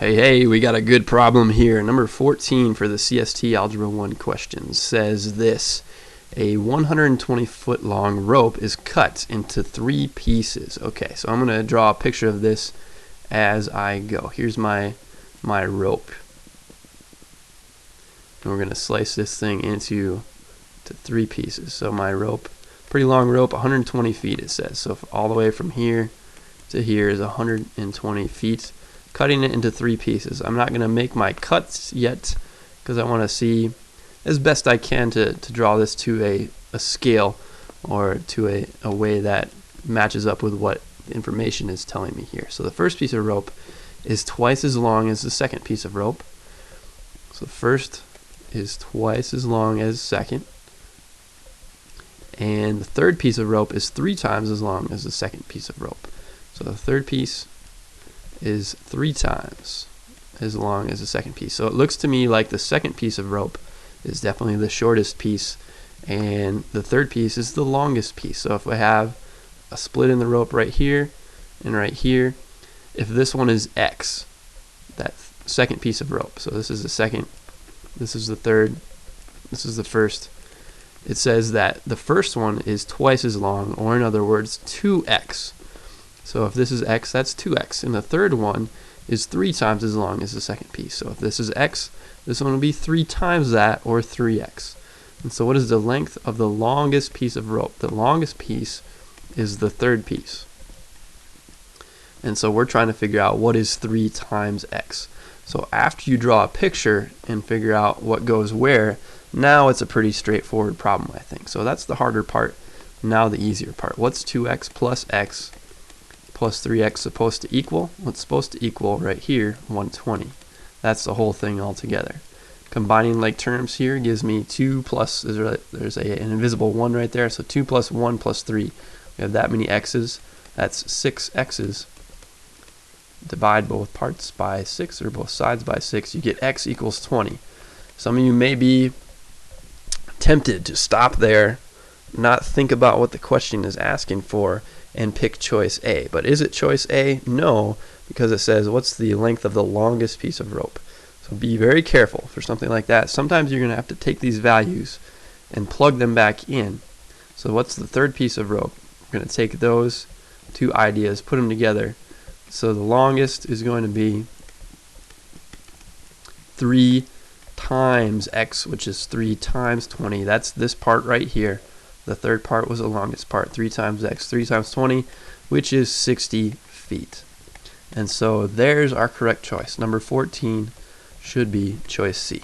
Hey, we got a good problem here. Number 14 for the CST Algebra 1 questions says this. A 120-foot long rope is cut into 3 pieces. Okay, so I'm going to draw a picture of this as I go. Here's my rope. And we're going to slice this thing into 3 pieces. So my rope, pretty long rope, 120 feet it says. So all the way from here to here is 120 feet. Cutting it into 3 pieces. I'm not going to make my cuts yet because I want to see as best I can to draw this to a scale or to a way that matches up with what the information is telling me here. So the first piece of rope is twice as long as the second piece of rope. So the first is twice as long as the second. And the third piece of rope is 3 times as long as the second piece of rope. So the third piece is 3 times as long as the second piece. So it looks to me like the second piece of rope is definitely the shortest piece and the third piece is the longest piece. So if I have a split in the rope right here and right here, if this one is X, that second piece of rope, so this is the second, this is the third, this is the first, it says that the first one is twice as long, or in other words 2X. So if this is X, that's 2X. And the third one is 3 times as long as the second piece. So if this is X, this one will be 3 times that, or 3X. And so what is the length of the longest piece of rope? The longest piece is the third piece. And so we're trying to figure out what is 3 times X. So after you draw a picture and figure out what goes where, now it's a pretty straightforward problem, I think. So that's the harder part. Now the easier part. What's 2X plus X plus 3X supposed to equal? What's supposed to equal right here, 120. That's the whole thing altogether. Combining like terms here gives me 2 plus, there's an invisible 1 right there, so 2 plus 1 plus 3. We have that many x's. That's 6 x's. Divide both parts by 6, or both sides by 6. You get x equals 20. Some of you may be tempted to stop there, not think about what the question is asking for, and pick choice A. But is it choice A? No, because it says what's the length of the longest piece of rope. So be very careful for something like that. Sometimes you're going to have to take these values and plug them back in. So what's the third piece of rope? We're going to take those 2 ideas, put them together. So the longest is going to be 3 times X, which is 3 times 20. That's this part right here. The third part was the longest part. 3 times X, 3 times 20, which is 60 feet. And so there's our correct choice. Number 14 should be choice C.